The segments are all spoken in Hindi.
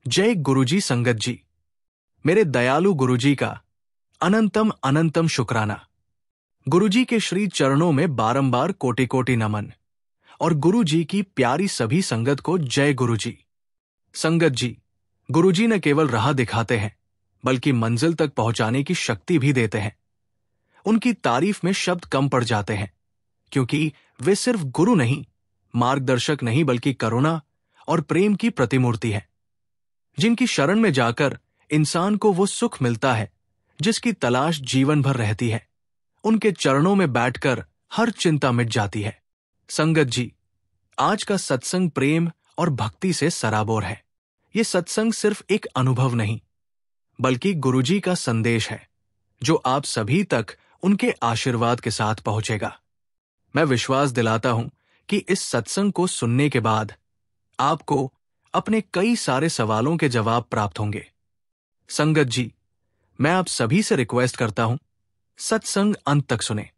जय गुरुजी संगत जी। मेरे दयालु गुरुजी का अनंतम अनंतम शुक्राना। गुरुजी के श्री चरणों में बारंबार कोटि कोटि नमन। और गुरुजी की प्यारी सभी संगत को जय गुरुजी। संगत जी, गुरुजी न केवल राह दिखाते हैं बल्कि मंजिल तक पहुंचाने की शक्ति भी देते हैं। उनकी तारीफ में शब्द कम पड़ जाते हैं, क्योंकि वे सिर्फ गुरु नहीं, मार्गदर्शक नहीं, बल्कि करुणा और प्रेम की प्रतिमूर्ति है। जिनकी शरण में जाकर इंसान को वो सुख मिलता है जिसकी तलाश जीवन भर रहती है, उनके चरणों में बैठकर हर चिंता मिट जाती है। संगत जी, आज का सत्संग प्रेम और भक्ति से सराबोर है। ये सत्संग सिर्फ एक अनुभव नहीं, बल्कि गुरुजी का संदेश है, जो आप सभी तक उनके आशीर्वाद के साथ पहुंचेगा। मैं विश्वास दिलाता हूं कि इस सत्संग को सुनने के बाद आपको अपने कई सारे सवालों के जवाब प्राप्त होंगे। संगत जी, मैं आप सभी से रिक्वेस्ट करता हूं, सत्संग अंत तक सुने,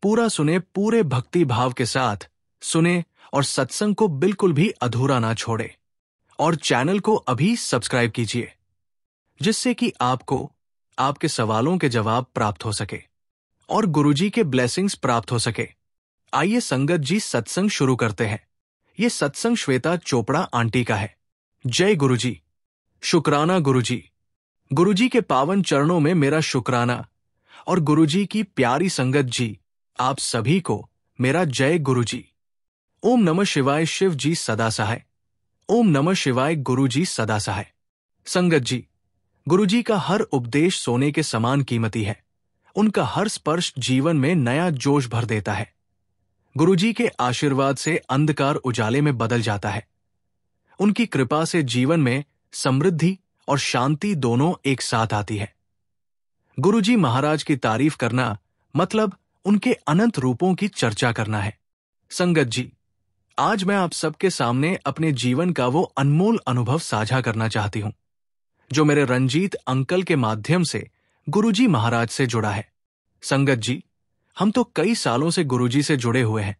पूरा सुने, पूरे भक्ति भाव के साथ सुने और सत्संग को बिल्कुल भी अधूरा ना छोड़े। और चैनल को अभी सब्सक्राइब कीजिए, जिससे कि आपको आपके सवालों के जवाब प्राप्त हो सके और गुरुजी के ब्लेसिंग्स प्राप्त हो सके। आइए संगत जी, सत्संग शुरू करते हैं। ये सत्संग श्वेता चोपड़ा आंटी का है। जय गुरुजी। शुक्राना गुरुजी। गुरुजी के पावन चरणों में मेरा शुक्राना। और गुरुजी की प्यारी संगत जी, आप सभी को मेरा जय गुरुजी। ओम नमः शिवाय। शिव जी सदा सहाय। ओम नमः शिवाय। गुरुजी सदा सहाय। संगत जी, गुरुजी का हर उपदेश सोने के समान कीमती है। उनका हर स्पर्श जीवन में नया जोश भर देता है। गुरुजी के आशीर्वाद से अंधकार उजाले में बदल जाता है। उनकी कृपा से जीवन में समृद्धि और शांति दोनों एक साथ आती है। गुरुजी महाराज की तारीफ करना मतलब उनके अनंत रूपों की चर्चा करना है। संगत जी, आज मैं आप सबके सामने अपने जीवन का वो अनमोल अनुभव साझा करना चाहती हूं, जो मेरे रंजीत अंकल के माध्यम से गुरुजी महाराज से जुड़ा है। संगत जी, हम तो कई सालों से गुरुजी से जुड़े हुए हैं,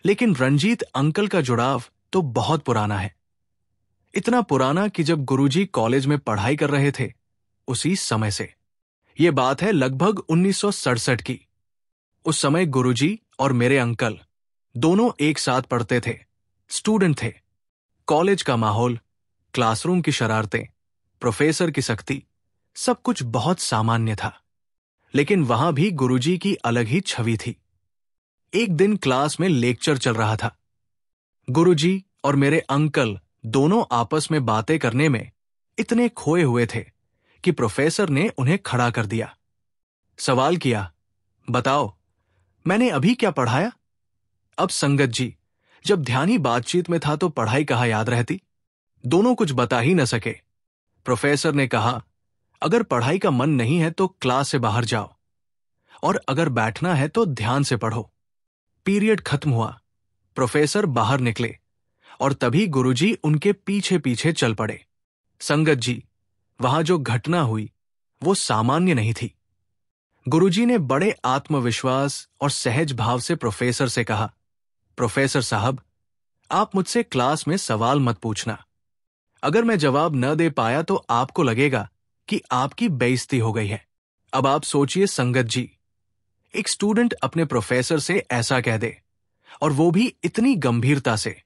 लेकिन रंजीत अंकल का जुड़ाव तो बहुत पुराना है। इतना पुराना कि जब गुरुजी कॉलेज में पढ़ाई कर रहे थे, उसी समय से। ये बात है लगभग 1967 की। उस समय गुरुजी और मेरे अंकल दोनों एक साथ पढ़ते थे, स्टूडेंट थे। कॉलेज का माहौल, क्लासरूम की शरारतें, प्रोफेसर की सख्ती, सब कुछ बहुत सामान्य था। लेकिन वहां भी गुरुजी की अलग ही छवि थी। एक दिन क्लास में लेक्चर चल रहा था। गुरुजी और मेरे अंकल दोनों आपस में बातें करने में इतने खोए हुए थे कि प्रोफेसर ने उन्हें खड़ा कर दिया। सवाल किया, बताओ मैंने अभी क्या पढ़ाया? अब संगत जी, जब ध्यान ही बातचीत में था तो पढ़ाई कहाँ याद रहती। दोनों कुछ बता ही न सके। प्रोफेसर ने कहा, अगर पढ़ाई का मन नहीं है तो क्लास से बाहर जाओ, और अगर बैठना है तो ध्यान से पढ़ो। पीरियड खत्म हुआ, प्रोफेसर बाहर निकले और तभी गुरुजी उनके पीछे पीछे चल पड़े। संगत जी, वहां जो घटना हुई वो सामान्य नहीं थी। गुरुजी ने बड़े आत्मविश्वास और सहज भाव से प्रोफेसर से कहा, प्रोफेसर साहब, आप मुझसे क्लास में सवाल मत पूछना। अगर मैं जवाब न दे पाया तो आपको लगेगा कि आपकी बेइज्जती हो गई है। अब आप सोचिए संगत जी, एक स्टूडेंट अपने प्रोफेसर से ऐसा कह दे, और वो भी इतनी गंभीरता से।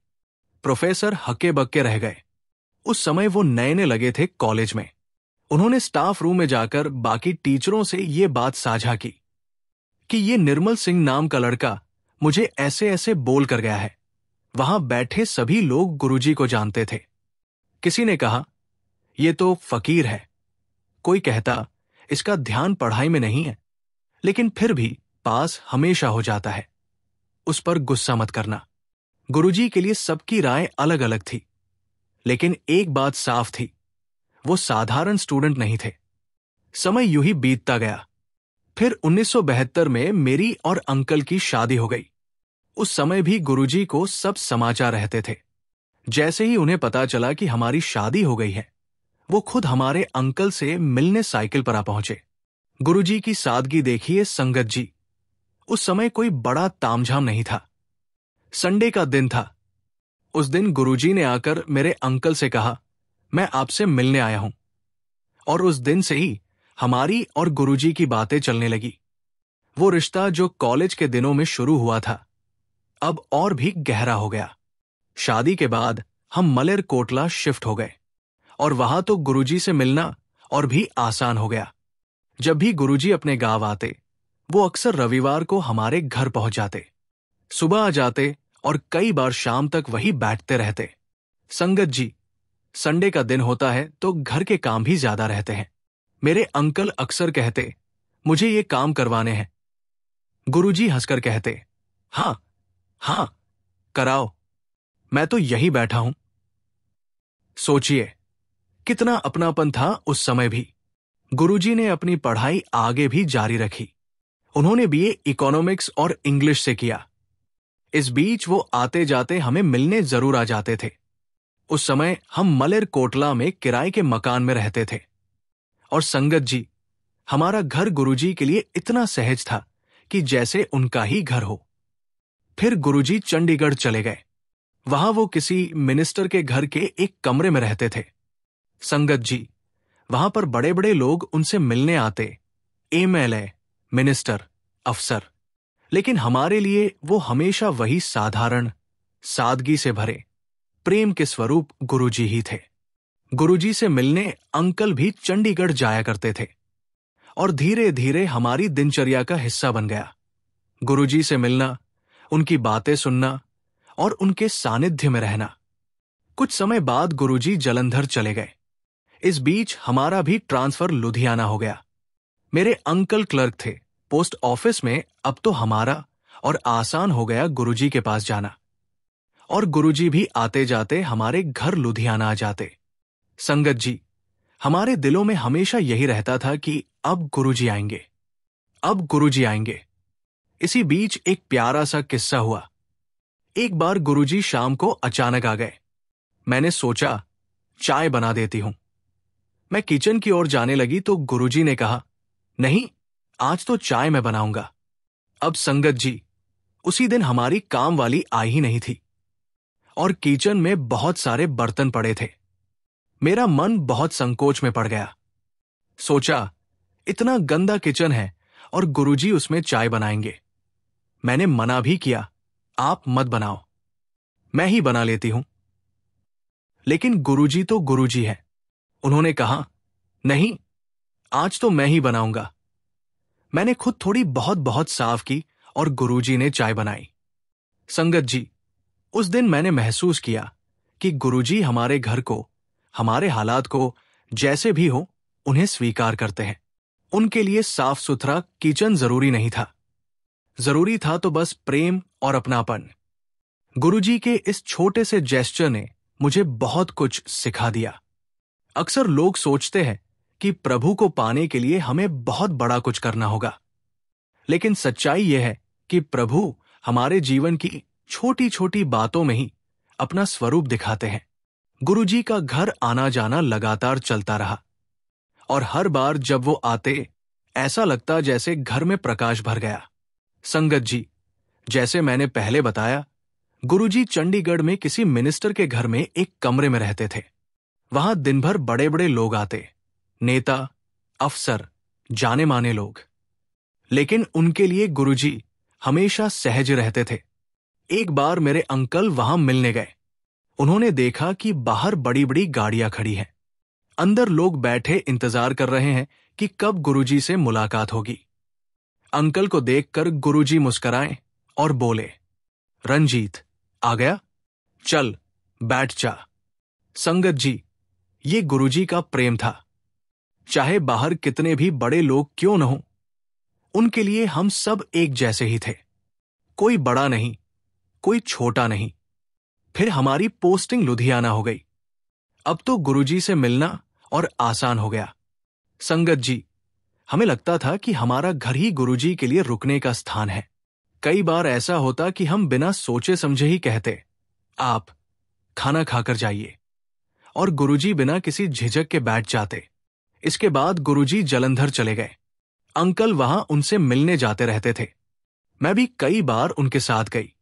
प्रोफेसर हक्के बक्के रह गए। उस समय वो नए नए लगे थे कॉलेज में। उन्होंने स्टाफ रूम में जाकर बाकी टीचरों से ये बात साझा की कि ये निर्मल सिंह नाम का लड़का मुझे ऐसे ऐसे बोल कर गया है। वहां बैठे सभी लोग गुरुजी को जानते थे। किसी ने कहा, ये तो फकीर है। कोई कहता, इसका ध्यान पढ़ाई में नहीं है, लेकिन फिर भी पास हमेशा हो जाता है। उस पर गुस्सा मत करना। गुरुजी के लिए सबकी राय अलग अलग थी, लेकिन एक बात साफ थी, वो साधारण स्टूडेंट नहीं थे। समय यूं ही बीतता गया। फिर 1972 में मेरी और अंकल की शादी हो गई। उस समय भी गुरुजी को सब समाचार रहते थे। जैसे ही उन्हें पता चला कि हमारी शादी हो गई है, वो खुद हमारे अंकल से मिलने साइकिल पर आ पहुंचे। गुरुजी की सादगी देखिए संगत जी। उस समय कोई बड़ा तामझाम नहीं था। संडे का दिन था। उस दिन गुरुजी ने आकर मेरे अंकल से कहा, मैं आपसे मिलने आया हूं। और उस दिन से ही हमारी और गुरुजी की बातें चलने लगी। वो रिश्ता जो कॉलेज के दिनों में शुरू हुआ था, अब और भी गहरा हो गया। शादी के बाद हम मलेरकोटला शिफ्ट हो गए और वहां तो गुरुजी से मिलना और भी आसान हो गया। जब भी गुरुजी अपने गांव आते, वो अक्सर रविवार को हमारे घर पहुंच जाते। सुबह आ जाते और कई बार शाम तक वही बैठते रहते। संगत जी, संडे का दिन होता है तो घर के काम भी ज्यादा रहते हैं। मेरे अंकल अक्सर कहते, मुझे ये काम करवाने हैं। गुरुजी हंसकर कहते, हाँ हाँ, कराओ, मैं तो यही बैठा हूं। सोचिए, कितना अपनापन था उस समय भी। गुरुजी ने अपनी पढ़ाई आगे भी जारी रखी। उन्होंने बीए इकोनॉमिक्स और इंग्लिश से किया। इस बीच वो आते जाते हमें मिलने जरूर आ जाते थे। उस समय हम मलेरकोटला में किराए के मकान में रहते थे। और संगत जी, हमारा घर गुरुजी के लिए इतना सहज था कि जैसे उनका ही घर हो। फिर गुरुजी चंडीगढ़ चले गए। वहां वो किसी मिनिस्टर के घर के एक कमरे में रहते थे। संगत जी, वहां पर बड़े बड़े लोग उनसे मिलने आते, एमएलए, मिनिस्टर, अफसर। लेकिन हमारे लिए वो हमेशा वही साधारण, सादगी से भरे, प्रेम के स्वरूप गुरुजी ही थे। गुरुजी से मिलने अंकल भी चंडीगढ़ जाया करते थे और धीरे धीरे हमारी दिनचर्या का हिस्सा बन गया। गुरुजी से मिलना, उनकी बातें सुनना और उनके सानिध्य में रहना। कुछ समय बाद गुरुजी जालंधर चले गए। इस बीच हमारा भी ट्रांसफर लुधियाना हो गया। मेरे अंकल क्लर्क थे पोस्ट ऑफिस में। अब तो हमारा और आसान हो गया गुरुजी के पास जाना। और गुरुजी भी आते जाते हमारे घर लुधियाना आ जाते। संगत जी, हमारे दिलों में हमेशा यही रहता था कि अब गुरुजी आएंगे, अब गुरुजी आएंगे। इसी बीच एक प्यारा सा किस्सा हुआ। एक बार गुरुजी शाम को अचानक आ गए। मैंने सोचा चाय बना देती हूं। मैं किचन की ओर जाने लगी तो गुरुजी ने कहा, नहीं, आज तो चाय मैं बनाऊंगा। अब संगत जी, उसी दिन हमारी काम वाली आई ही नहीं थी और किचन में बहुत सारे बर्तन पड़े थे। मेरा मन बहुत संकोच में पड़ गया। सोचा, इतना गंदा किचन है और गुरुजी उसमें चाय बनाएंगे। मैंने मना भी किया, आप मत बनाओ, मैं ही बना लेती हूं। लेकिन गुरुजी तो गुरुजी है। उन्होंने कहा, नहीं, आज तो मैं ही बनाऊंगा। मैंने खुद थोड़ी बहुत बहुत साफ की और गुरुजी ने चाय बनाई। संगत जी, उस दिन मैंने महसूस किया कि गुरुजी हमारे घर को, हमारे हालात को, जैसे भी हो, उन्हें स्वीकार करते हैं। उनके लिए साफ सुथरा किचन जरूरी नहीं था। जरूरी था तो बस प्रेम और अपनापन। गुरुजी के इस छोटे से जेस्चर ने मुझे बहुत कुछ सिखा दिया। अक्सर लोग सोचते हैं कि प्रभु को पाने के लिए हमें बहुत बड़ा कुछ करना होगा। लेकिन सच्चाई यह है कि प्रभु हमारे जीवन की छोटी छोटी बातों में ही अपना स्वरूप दिखाते हैं। गुरुजी का घर आना जाना लगातार चलता रहा और हर बार जब वो आते, ऐसा लगता जैसे घर में प्रकाश भर गया। संगत जी, जैसे मैंने पहले बताया, गुरुजी चंडीगढ़ में किसी मिनिस्टर के घर में एक कमरे में रहते थे। वहां दिन भर बड़े बड़े लोग आते, नेता, अफसर, जाने माने लोग। लेकिन उनके लिए गुरुजी हमेशा सहज रहते थे। एक बार मेरे अंकल वहां मिलने गए। उन्होंने देखा कि बाहर बड़ी बड़ी गाड़ियां खड़ी हैं। अंदर लोग बैठे इंतजार कर रहे हैं कि कब गुरुजी से मुलाकात होगी। अंकल को देखकर गुरुजी मुस्कुराए और बोले, रंजीत, आ गया? चल, बैठ जा। संगत जी, ये गुरुजी का प्रेम था। चाहे बाहर कितने भी बड़े लोग क्यों न हो, उनके लिए हम सब एक जैसे ही थे। कोई बड़ा नहीं, कोई छोटा नहीं। फिर हमारी पोस्टिंग लुधियाना हो गई। अब तो गुरुजी से मिलना और आसान हो गया। संगत जी, हमें लगता था कि हमारा घर ही गुरुजी के लिए रुकने का स्थान है। कई बार ऐसा होता कि हम बिना सोचे समझे ही कहते, आप खाना खाकर जाइए, और गुरुजी बिना किसी झिझक के बैठ जाते। इसके बाद गुरुजी जालंधर चले गए। अंकल वहां उनसे मिलने जाते रहते थे। मैं भी कई बार उनके साथ गई।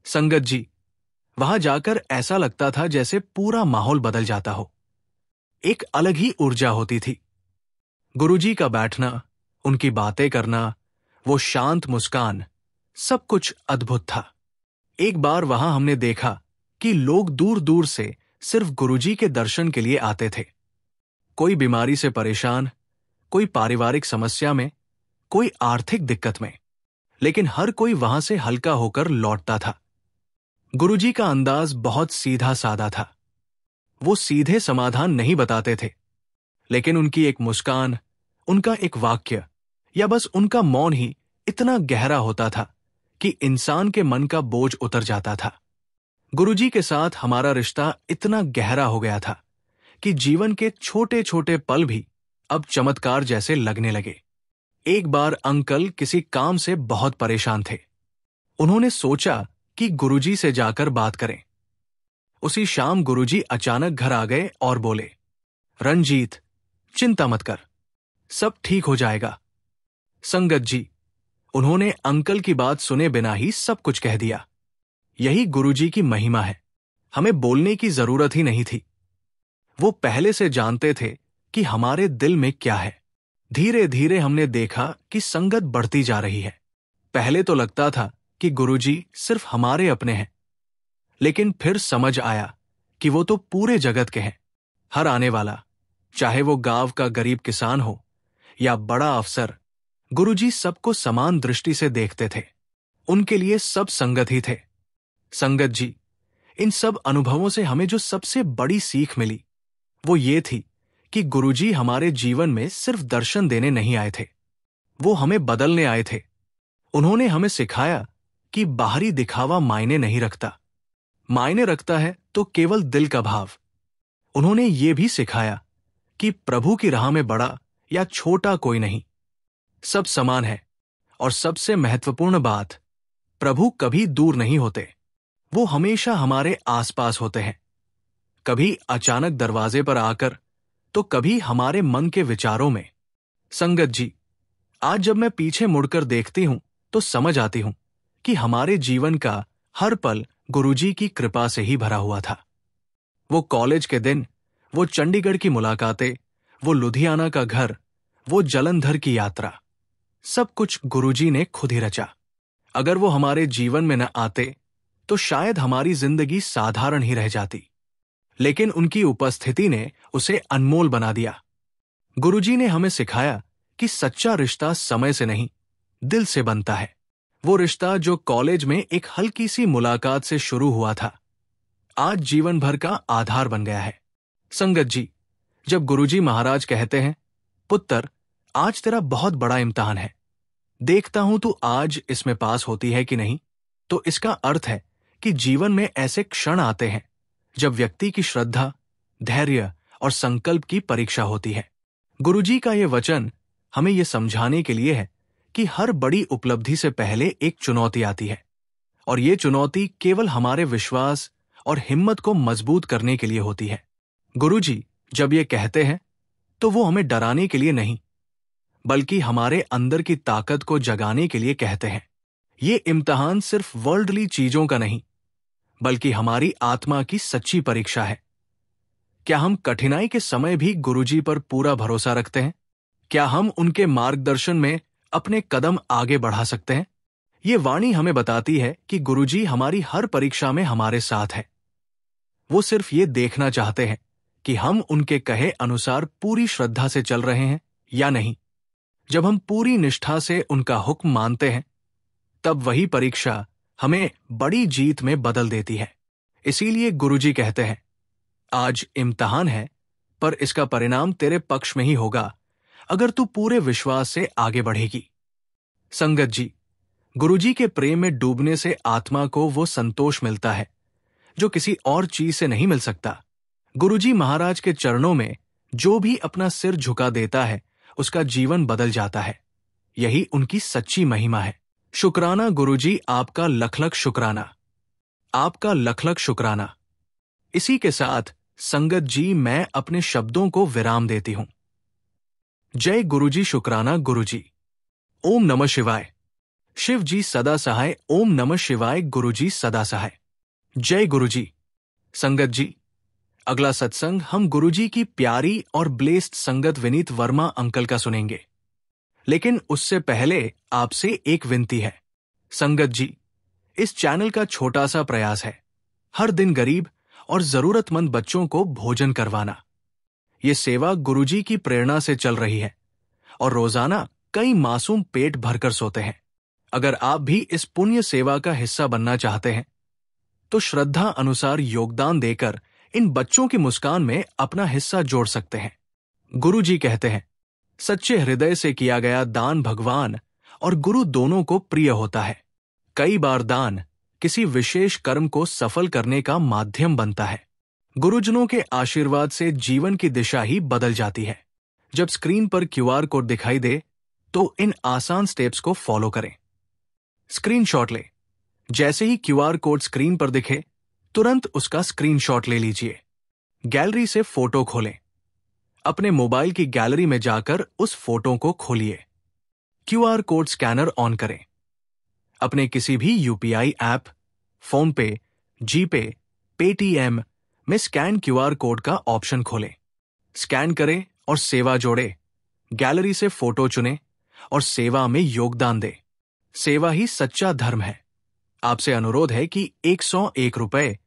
संगत जी, वहां जाकर ऐसा लगता था जैसे पूरा माहौल बदल जाता हो। एक अलग ही ऊर्जा होती थी। गुरुजी का बैठना, उनकी बातें करना, वो शांत मुस्कान, सब कुछ अद्भुत था। एक बार वहां हमने देखा कि लोग दूर दूर से सिर्फ गुरुजी के दर्शन के लिए आते थे। कोई बीमारी से परेशान, कोई पारिवारिक समस्या में, कोई आर्थिक दिक्कत में, लेकिन हर कोई वहां से हल्का होकर लौटता था। गुरुजी का अंदाज बहुत सीधा साधा था। वो सीधे समाधान नहीं बताते थे, लेकिन उनकी एक मुस्कान, उनका एक वाक्य या बस उनका मौन ही इतना गहरा होता था कि इंसान के मन का बोझ उतर जाता था। गुरुजी के साथ हमारा रिश्ता इतना गहरा हो गया था कि जीवन के छोटे छोटे पल भी अब चमत्कार जैसे लगने लगे। एक बार अंकल किसी काम से बहुत परेशान थे। उन्होंने सोचा कि गुरुजी से जाकर बात करें। उसी शाम गुरुजी अचानक घर आ गए और बोले, रंजीत, चिंता मत कर, सब ठीक हो जाएगा। संगत जी, उन्होंने अंकल की बात सुने बिना ही सब कुछ कह दिया। यही गुरुजी की महिमा है। हमें बोलने की जरूरत ही नहीं थी। वो पहले से जानते थे कि हमारे दिल में क्या है। धीरे धीरे हमने देखा कि संगत बढ़ती जा रही है। पहले तो लगता था कि गुरुजी सिर्फ हमारे अपने हैं, लेकिन फिर समझ आया कि वो तो पूरे जगत के हैं। हर आने वाला, चाहे वो गांव का गरीब किसान हो या बड़ा अफसर, गुरुजी सबको समान दृष्टि से देखते थे। उनके लिए सब संगत ही थे। संगत जी, इन सब अनुभवों से हमें जो सबसे बड़ी सीख मिली वो ये थी कि गुरुजी हमारे जीवन में सिर्फ दर्शन देने नहीं आए थे, वो हमें बदलने आए थे। उन्होंने हमें सिखाया कि बाहरी दिखावा मायने नहीं रखता, मायने रखता है तो केवल दिल का भाव। उन्होंने ये भी सिखाया कि प्रभु की राह में बड़ा या छोटा कोई नहीं, सब समान है। और सबसे महत्वपूर्ण बात, प्रभु कभी दूर नहीं होते, वो हमेशा हमारे आसपास होते हैं। कभी अचानक दरवाजे पर आकर, तो कभी हमारे मन के विचारों में। संगत जी, आज जब मैं पीछे मुड़कर देखती हूं तो समझ आती हूं कि हमारे जीवन का हर पल गुरुजी की कृपा से ही भरा हुआ था। वो कॉलेज के दिन, वो चंडीगढ़ की मुलाकातें, वो लुधियाना का घर, वो जलंधर की यात्रा, सब कुछ गुरुजी ने खुद ही रचा। अगर वो हमारे जीवन में न आते तो शायद हमारी जिंदगी साधारण ही रह जाती, लेकिन उनकी उपस्थिति ने उसे अनमोल बना दिया। गुरुजी ने हमें सिखाया कि सच्चा रिश्ता समय से नहीं, दिल से बनता है। वो रिश्ता जो कॉलेज में एक हल्की सी मुलाकात से शुरू हुआ था, आज जीवन भर का आधार बन गया है। संगत जी, जब गुरुजी महाराज कहते हैं, पुत्र, आज तेरा बहुत बड़ा इम्तिहान है, देखता हूं तू आज इसमें पास होती है कि नहीं, तो इसका अर्थ है कि जीवन में ऐसे क्षण आते हैं जब व्यक्ति की श्रद्धा, धैर्य और संकल्प की परीक्षा होती है। गुरुजी का ये वचन हमें ये समझाने के लिए है कि हर बड़ी उपलब्धि से पहले एक चुनौती आती है, और ये चुनौती केवल हमारे विश्वास और हिम्मत को मजबूत करने के लिए होती है। गुरुजी जब ये कहते हैं तो वो हमें डराने के लिए नहीं, बल्कि हमारे अंदर की ताकत को जगाने के लिए कहते हैं। ये इम्तिहान सिर्फ वर्ल्डली चीजों का नहीं, बल्कि हमारी आत्मा की सच्ची परीक्षा है। क्या हम कठिनाई के समय भी गुरुजी पर पूरा भरोसा रखते हैं? क्या हम उनके मार्गदर्शन में अपने कदम आगे बढ़ा सकते हैं? ये वाणी हमें बताती है कि गुरुजी हमारी हर परीक्षा में हमारे साथ हैं। वो सिर्फ ये देखना चाहते हैं कि हम उनके कहे अनुसार पूरी श्रद्धा से चल रहे हैं या नहीं। जब हम पूरी निष्ठा से उनका हुक्म मानते हैं, तब वही परीक्षा हमें बड़ी जीत में बदल देती है। इसीलिए गुरुजी कहते हैं, आज इम्तिहान है, पर इसका परिणाम तेरे पक्ष में ही होगा अगर तू पूरे विश्वास से आगे बढ़ेगी। संगत जी, गुरुजी के प्रेम में डूबने से आत्मा को वो संतोष मिलता है जो किसी और चीज से नहीं मिल सकता। गुरुजी महाराज के चरणों में जो भी अपना सिर झुका देता है, उसका जीवन बदल जाता है। यही उनकी सच्ची महिमा है। शुक्राना गुरुजी, आपका लख लख शुक्राना, आपका लख लख शुक्राना। इसी के साथ संगत जी, मैं अपने शब्दों को विराम देती हूं। जय गुरुजी, शुक्राना गुरुजी। ओम नमः शिवाय। शिव जी सदा सहाय। ओम नमः शिवाय। गुरुजी सदा सहाय। जय गुरुजी। संगत जी, अगला सत्संग हम गुरुजी की प्यारी और ब्लेस्ड संगत विनीत वर्मा अंकल का सुनेंगे। लेकिन उससे पहले आपसे एक विनती है। संगत जी, इस चैनल का छोटा सा प्रयास है हर दिन गरीब और जरूरतमंद बच्चों को भोजन करवाना। ये सेवा गुरुजी की प्रेरणा से चल रही है और रोजाना कई मासूम पेट भरकर सोते हैं। अगर आप भी इस पुण्य सेवा का हिस्सा बनना चाहते हैं तो श्रद्धा अनुसार योगदान देकर इन बच्चों की मुस्कान में अपना हिस्सा जोड़ सकते हैं। गुरुजी कहते हैं, सच्चे हृदय से किया गया दान भगवान और गुरु दोनों को प्रिय होता है। कई बार दान किसी विशेष कर्म को सफल करने का माध्यम बनता है। गुरुजनों के आशीर्वाद से जीवन की दिशा ही बदल जाती है। जब स्क्रीन पर क्यूआर कोड दिखाई दे तो इन आसान स्टेप्स को फॉलो करें। स्क्रीनशॉट ले। जैसे ही क्यूआर कोड स्क्रीन पर दिखे तुरंत उसका स्क्रीनशॉट ले लीजिए। गैलरी से फोटो खोलें। अपने मोबाइल की गैलरी में जाकर उस फोटो को खोलिए। क्यूआर कोड स्कैनर ऑन करें। अपने किसी भी यूपीआई ऐप, फोन पे, जीपे, पेटीएम में स्कैन क्यूआर कोड का ऑप्शन खोलें। स्कैन करें और सेवा जोड़े। गैलरी से फोटो चुनें और सेवा में योगदान दें। सेवा ही सच्चा धर्म है। आपसे अनुरोध है कि 101 रुपए,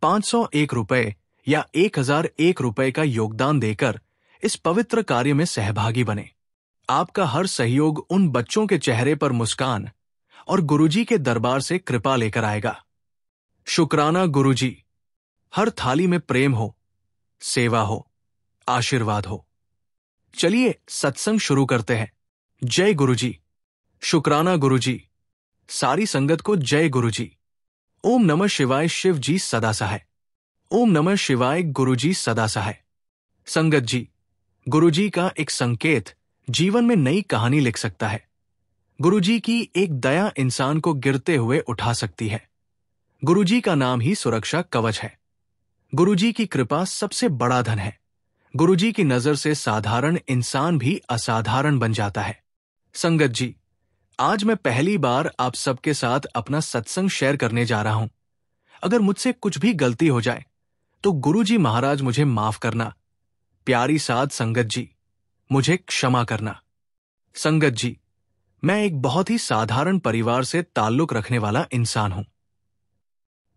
501 रुपए या 1001 रुपए का योगदान देकर इस पवित्र कार्य में सहभागी बने। आपका हर सहयोग उन बच्चों के चेहरे पर मुस्कान और गुरुजी के दरबार से कृपा लेकर आएगा। शुक्राना गुरुजी। हर थाली में प्रेम हो, सेवा हो, आशीर्वाद हो। चलिए सत्संग शुरू करते हैं। जय गुरुजी। शुक्राना गुरुजी। सारी संगत को जय गुरुजी। ओम नमः शिवाय। शिव जी सदा सहाय। ओम नमः शिवाय। गुरुजी सदा सहाय। संगत जी, गुरुजी का एक संकेत जीवन में नई कहानी लिख सकता है। गुरुजी की एक दया इंसान को गिरते हुए उठा सकती है। गुरुजी का नाम ही सुरक्षा कवच है। गुरुजी की कृपा सबसे बड़ा धन है। गुरुजी की नजर से साधारण इंसान भी असाधारण बन जाता है। संगत जी, आज मैं पहली बार आप सबके साथ अपना सत्संग शेयर करने जा रहा हूं। अगर मुझसे कुछ भी गलती हो जाए तो गुरुजी महाराज मुझे माफ करना। प्यारी साध संगत जी, मुझे क्षमा करना। संगत जी, मैं एक बहुत ही साधारण परिवार से ताल्लुक रखने वाला इंसान हूं।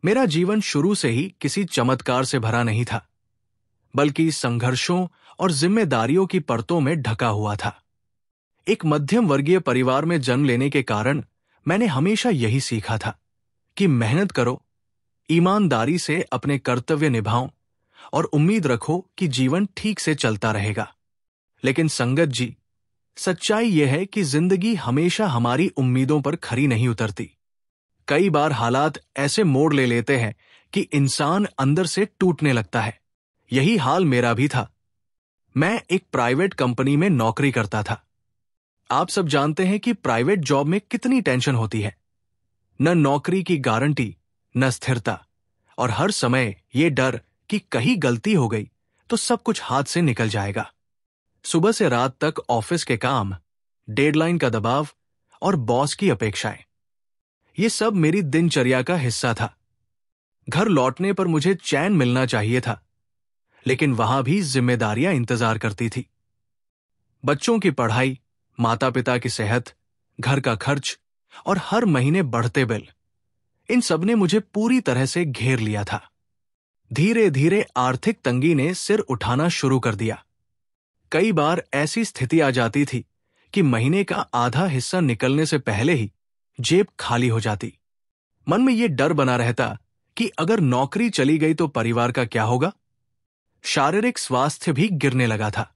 मेरा जीवन शुरू से ही किसी चमत्कार से भरा नहीं था, बल्कि संघर्षों और जिम्मेदारियों की परतों में ढका हुआ था। एक मध्यम वर्गीय परिवार में जन्म लेने के कारण मैंने हमेशा यही सीखा था कि मेहनत करो, ईमानदारी से अपने कर्तव्य निभाओ और उम्मीद रखो कि जीवन ठीक से चलता रहेगा। लेकिन संगत जी, सच्चाई यह है कि जिंदगी हमेशा हमारी उम्मीदों पर खरी नहीं उतरती। कई बार हालात ऐसे मोड़ ले लेते हैं कि इंसान अंदर से टूटने लगता है। यही हाल मेरा भी था। मैं एक प्राइवेट कंपनी में नौकरी करता था। आप सब जानते हैं कि प्राइवेट जॉब में कितनी टेंशन होती है। न नौकरी की गारंटी, न स्थिरता, और हर समय ये डर कि कहीं गलती हो गई तो सब कुछ हाथ से निकल जाएगा। सुबह से रात तक ऑफिस के काम, डेडलाइन का दबाव और बॉस की अपेक्षाएं, ये सब मेरी दिनचर्या का हिस्सा था। घर लौटने पर मुझे चैन मिलना चाहिए था, लेकिन वहां भी जिम्मेदारियां इंतजार करती थी। बच्चों की पढ़ाई, माता पिता की सेहत, घर का खर्च और हर महीने बढ़ते बिल, इन सब ने मुझे पूरी तरह से घेर लिया था। धीरे धीरे आर्थिक तंगी ने सिर उठाना शुरू कर दिया। कई बार ऐसी स्थिति आ जाती थी कि महीने का आधा हिस्सा निकलने से पहले ही जेब खाली हो जाती। मन में यह डर बना रहता कि अगर नौकरी चली गई तो परिवार का क्या होगा। शारीरिक स्वास्थ्य भी गिरने लगा था।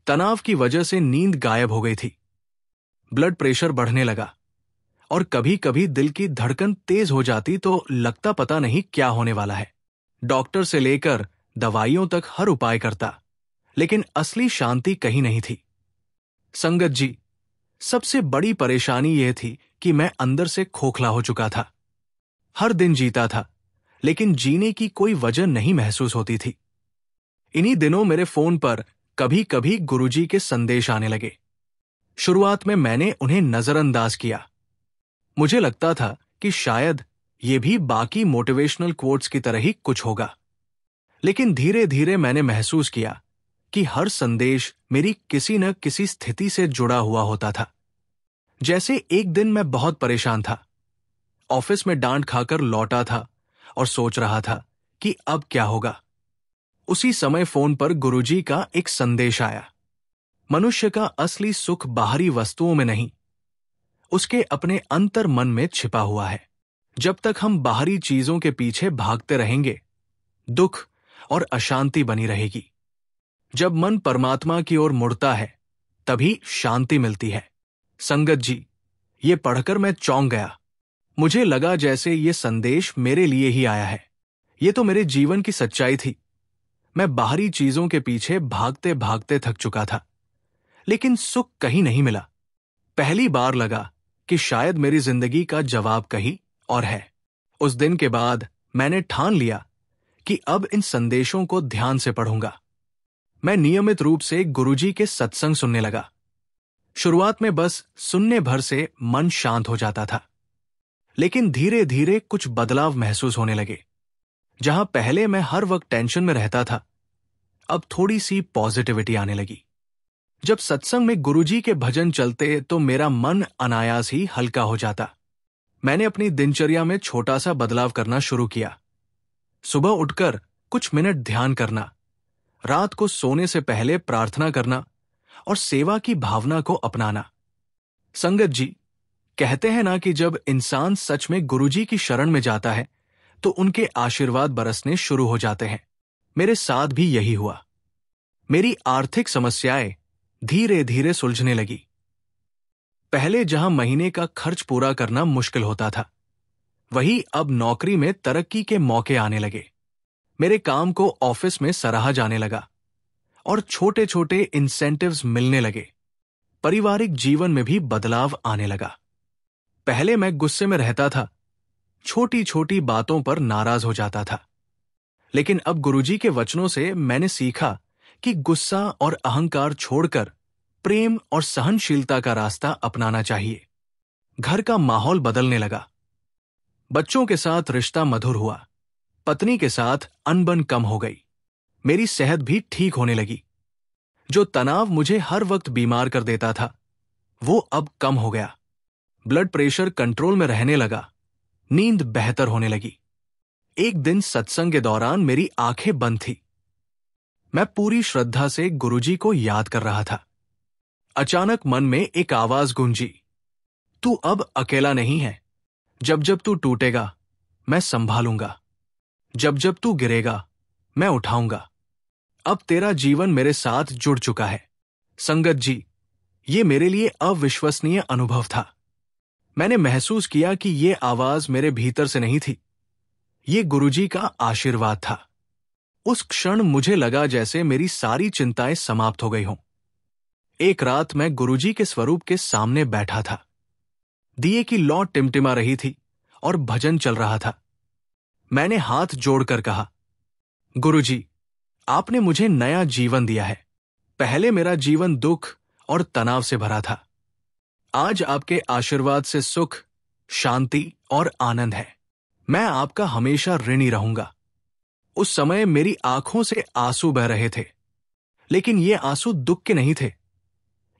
तनाव की वजह से नींद गायब हो गई थी। ब्लड प्रेशर बढ़ने लगा और कभी कभी दिल की धड़कन तेज हो जाती तो लगता पता नहीं क्या होने वाला है। डॉक्टर से लेकर दवाइयों तक हर उपाय करता, लेकिन असली शांति कहीं नहीं थी। संगत जी, सबसे बड़ी परेशानी यह थी कि मैं अंदर से खोखला हो चुका था। हर दिन जीता था, लेकिन जीने की कोई वजह नहीं महसूस होती थी। इन्हीं दिनों मेरे फोन पर कभी कभी गुरुजी के संदेश आने लगे। शुरुआत में मैंने उन्हें नजरअंदाज किया। मुझे लगता था कि शायद ये भी बाकी मोटिवेशनल कोट्स की तरह ही कुछ होगा। लेकिन धीरे धीरे मैंने महसूस किया कि हर संदेश मेरी किसी न किसी स्थिति से जुड़ा हुआ होता था। जैसे एक दिन मैं बहुत परेशान था, ऑफिस में डांट खाकर लौटा था और सोच रहा था कि अब क्या होगा। उसी समय फोन पर गुरुजी का एक संदेश आया। मनुष्य का असली सुख बाहरी वस्तुओं में नहीं, उसके अपने अंतर मन में छिपा हुआ है। जब तक हम बाहरी चीजों के पीछे भागते रहेंगे, दुख और अशांति बनी रहेगी। जब मन परमात्मा की ओर मुड़ता है, तभी शांति मिलती है। संगत जी, ये पढ़कर मैं चौंक गया। मुझे लगा जैसे ये संदेश मेरे लिए ही आया है। ये तो मेरे जीवन की सच्चाई थी। मैं बाहरी चीजों के पीछे भागते भागते थक चुका था, लेकिन सुख कहीं नहीं मिला। पहली बार लगा कि शायद मेरी जिंदगी का जवाब कहीं और है। उस दिन के बाद मैंने ठान लिया कि अब इन संदेशों को ध्यान से पढ़ूंगा। मैं नियमित रूप से गुरुजी के सत्संग सुनने लगा। शुरुआत में बस सुनने भर से मन शांत हो जाता था, लेकिन धीरे धीरे कुछ बदलाव महसूस होने लगे। जहां पहले मैं हर वक्त टेंशन में रहता था, अब थोड़ी सी पॉजिटिविटी आने लगी। जब सत्संग में गुरुजी के भजन चलते तो मेरा मन अनायास ही हल्का हो जाता। मैंने अपनी दिनचर्या में छोटा सा बदलाव करना शुरू किया। सुबह उठकर कुछ मिनट ध्यान करना, रात को सोने से पहले प्रार्थना करना और सेवा की भावना को अपनाना। संगत जी, कहते हैं ना कि जब इंसान सच में गुरुजी की शरण में जाता है तो उनके आशीर्वाद बरसने शुरू हो जाते हैं। मेरे साथ भी यही हुआ। मेरी आर्थिक समस्याएं धीरे धीरे सुलझने लगी। पहले जहां महीने का खर्च पूरा करना मुश्किल होता था, वही अब नौकरी में तरक्की के मौके आने लगे। मेरे काम को ऑफिस में सराहा जाने लगा और छोटे छोटे इंसेंटिव्स मिलने लगे। पारिवारिक जीवन में भी बदलाव आने लगा। पहले मैं गुस्से में रहता था, छोटी छोटी बातों पर नाराज हो जाता था, लेकिन अब गुरुजी के वचनों से मैंने सीखा कि गुस्सा और अहंकार छोड़कर प्रेम और सहनशीलता का रास्ता अपनाना चाहिए। घर का माहौल बदलने लगा। बच्चों के साथ रिश्ता मधुर हुआ, पत्नी के साथ अनबन कम हो गई। मेरी सेहत भी ठीक होने लगी। जो तनाव मुझे हर वक्त बीमार कर देता था, वो अब कम हो गया। ब्लड प्रेशर कंट्रोल में रहने लगा। नींद बेहतर होने लगी। एक दिन सत्संग के दौरान मेरी आंखें बंद थी। मैं पूरी श्रद्धा से गुरुजी को याद कर रहा था। अचानक मन में एक आवाज गूंजी, तू अब अकेला नहीं है। जब जब तू टूटेगा, मैं संभालूंगा। जब जब तू गिरेगा, मैं उठाऊंगा। अब तेरा जीवन मेरे साथ जुड़ चुका है। संगत जी, ये मेरे लिए अविश्वसनीय अनुभव था। मैंने महसूस किया कि ये आवाज मेरे भीतर से नहीं थी, ये गुरुजी का आशीर्वाद था। उस क्षण मुझे लगा जैसे मेरी सारी चिंताएं समाप्त हो गई हों। एक रात मैं गुरुजी के स्वरूप के सामने बैठा था। दिए की लौ टिमटिमा रही थी और भजन चल रहा था। मैंने हाथ जोड़कर कहा, गुरुजी, आपने मुझे नया जीवन दिया है। पहले मेरा जीवन दुख और तनाव से भरा था। आज आपके आशीर्वाद से सुख, शांति और आनंद है। मैं आपका हमेशा ऋणी रहूंगा। उस समय मेरी आंखों से आंसू बह रहे थे, लेकिन ये आंसू दुख के नहीं थे।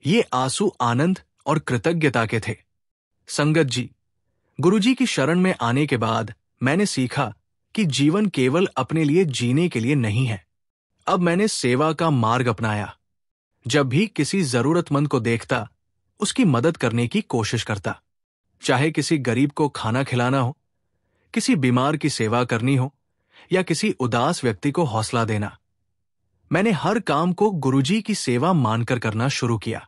ये आंसू आनंद और कृतज्ञता के थे। संगत जी, गुरुजी की शरण में आने के बाद मैंने सीखा कि जीवन केवल अपने लिए जीने के लिए नहीं है। अब मैंने सेवा का मार्ग अपनाया। जब भी किसी जरूरतमंद को देखता, उसकी मदद करने की कोशिश करता। चाहे किसी गरीब को खाना खिलाना हो, किसी बीमार की सेवा करनी हो या किसी उदास व्यक्ति को हौसला देना। मैंने हर काम को गुरुजी की सेवा मानकर करना शुरू किया।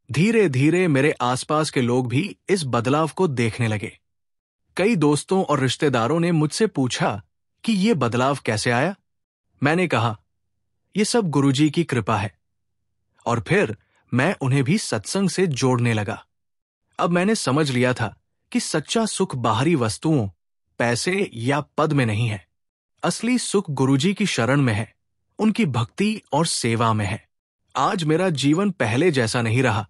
धीरे धीरे मेरे आसपास के लोग भी इस बदलाव को देखने लगे। कई दोस्तों और रिश्तेदारों ने मुझसे पूछा कि ये बदलाव कैसे आया। मैंने कहा, ये सब गुरुजी की कृपा है। और फिर मैं उन्हें भी सत्संग से जोड़ने लगा। अब मैंने समझ लिया था कि सच्चा सुख बाहरी वस्तुओं, पैसे या पद में नहीं है। असली सुख गुरुजी की शरण में है, उनकी भक्ति और सेवा में है। आज मेरा जीवन पहले जैसा नहीं रहा।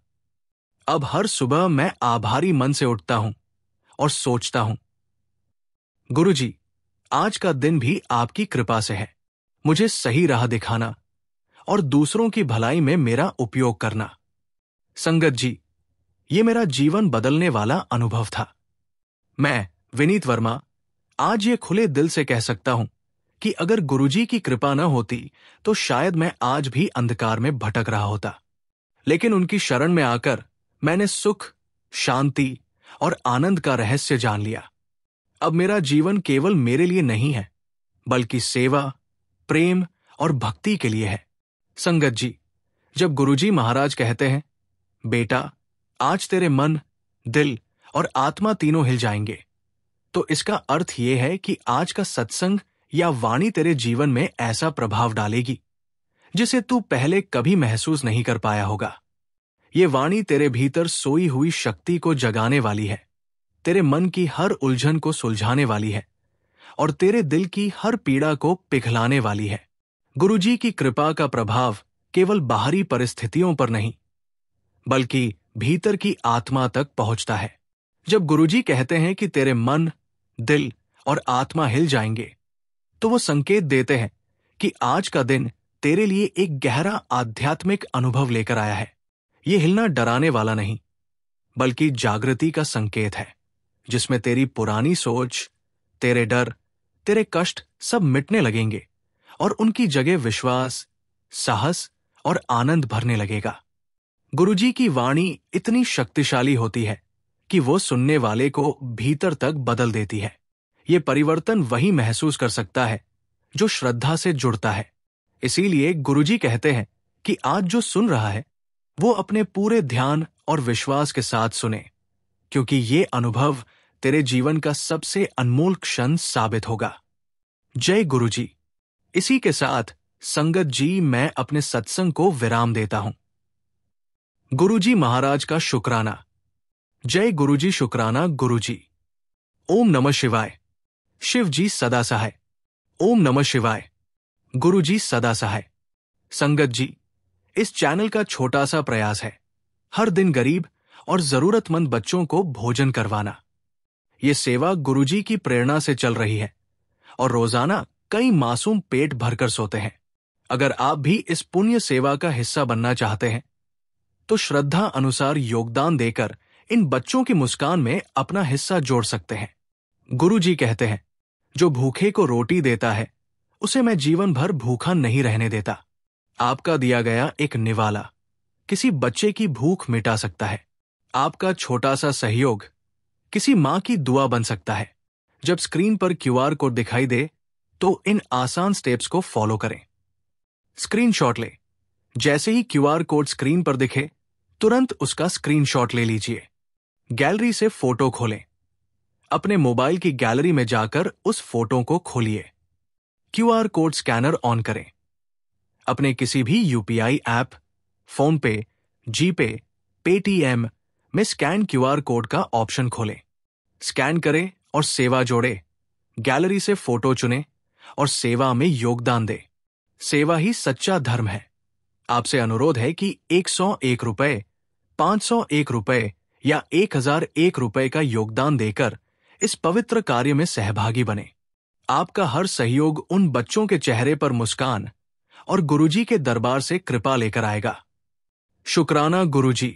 अब हर सुबह मैं आभारी मन से उठता हूं और सोचता हूं, गुरुजी, आज का दिन भी आपकी कृपा से है। मुझे सही राह दिखाना और दूसरों की भलाई में मेरा उपयोग करना। संगत जी, ये मेरा जीवन बदलने वाला अनुभव था। मैं, विनीत वर्मा, आज ये खुले दिल से कह सकता हूं कि अगर गुरुजी की कृपा न होती तो शायद मैं आज भी अंधकार में भटक रहा होता। लेकिन उनकी शरण में आकर मैंने सुख, शांति और आनंद का रहस्य जान लिया। अब मेरा जीवन केवल मेरे लिए नहीं है, बल्कि सेवा, प्रेम और भक्ति के लिए है। संगत जी, जब गुरुजी महाराज कहते हैं, बेटा, आज तेरे मन, दिल और आत्मा तीनों हिल जाएंगे, तो इसका अर्थ यह है कि आज का सत्संग या वाणी तेरे जीवन में ऐसा प्रभाव डालेगी जिसे तू पहले कभी महसूस नहीं कर पाया होगा। ये वाणी तेरे भीतर सोई हुई शक्ति को जगाने वाली है, तेरे मन की हर उलझन को सुलझाने वाली है और तेरे दिल की हर पीड़ा को पिघलाने वाली है। गुरुजी की कृपा का प्रभाव केवल बाहरी परिस्थितियों पर नहीं, बल्कि भीतर की आत्मा तक पहुंचता है। जब गुरुजी कहते हैं कि तेरे मन, दिल और आत्मा हिल जाएंगे, तो वो संकेत देते हैं कि आज का दिन तेरे लिए एक गहरा आध्यात्मिक अनुभव लेकर आया है। ये हिलना डराने वाला नहीं, बल्कि जागृति का संकेत है, जिसमें तेरी पुरानी सोच, तेरे डर, तेरे कष्ट सब मिटने लगेंगे और उनकी जगह विश्वास, साहस और आनंद भरने लगेगा। गुरुजी की वाणी इतनी शक्तिशाली होती है कि वो सुनने वाले को भीतर तक बदल देती है। ये परिवर्तन वही महसूस कर सकता है जो श्रद्धा से जुड़ता है। इसीलिए गुरुजी कहते हैं कि आज जो सुन रहा है वो अपने पूरे ध्यान और विश्वास के साथ सुने, क्योंकि ये अनुभव तेरे जीवन का सबसे अनमोल क्षण साबित होगा। जय गुरुजी। इसी के साथ संगत जी, मैं अपने सत्संग को विराम देता हूं। गुरुजी महाराज का शुक्राना। जय गुरुजी। शुक्राना गुरुजी। ओम नमः शिवाय। शिव जी सदा सहाय। ओम नमः शिवाय। गुरुजी सदा सहाय। संगत जी, इस चैनल का छोटा सा प्रयास है हर दिन गरीब और जरूरतमंद बच्चों को भोजन करवाना। ये सेवा गुरुजी की प्रेरणा से चल रही है और रोजाना कई मासूम पेट भरकर सोते हैं। अगर आप भी इस पुण्य सेवा का हिस्सा बनना चाहते हैं तो श्रद्धा अनुसार योगदान देकर इन बच्चों की मुस्कान में अपना हिस्सा जोड़ सकते हैं। गुरुजी कहते हैं, जो भूखे को रोटी देता है उसे मैं जीवन भर भूखा नहीं रहने देता। आपका दिया गया एक निवाला किसी बच्चे की भूख मिटा सकता है। आपका छोटा सा सहयोग किसी मां की दुआ बन सकता है। जब स्क्रीन पर क्यूआर कोड दिखाई दे तो इन आसान स्टेप्स को फॉलो करें। स्क्रीनशॉट ले। जैसे ही क्यूआर कोड स्क्रीन पर दिखे, तुरंत उसका स्क्रीनशॉट ले लीजिए। गैलरी से फोटो खोलें। अपने मोबाइल की गैलरी में जाकर उस फोटो को खोलिए। क्यूआर कोड स्कैनर ऑन करें। अपने किसी भी यूपीआई ऐप, फोन पे, जीपे, पेटीएम में स्कैन क्यूआर कोड का ऑप्शन खोलें। स्कैन करें और सेवा जोड़े। गैलरी से फोटो चुनें और सेवा में योगदान दें। सेवा ही सच्चा धर्म है। आपसे अनुरोध है कि 101 रुपए, 501 रुपए या 1001 रुपए का योगदान देकर इस पवित्र कार्य में सहभागी बने। आपका हर सहयोग उन बच्चों के चेहरे पर मुस्कान और गुरुजी के दरबार से कृपा लेकर आएगा। शुक्राना गुरुजी।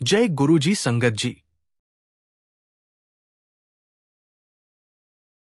जय गुरुजी। संगत जी।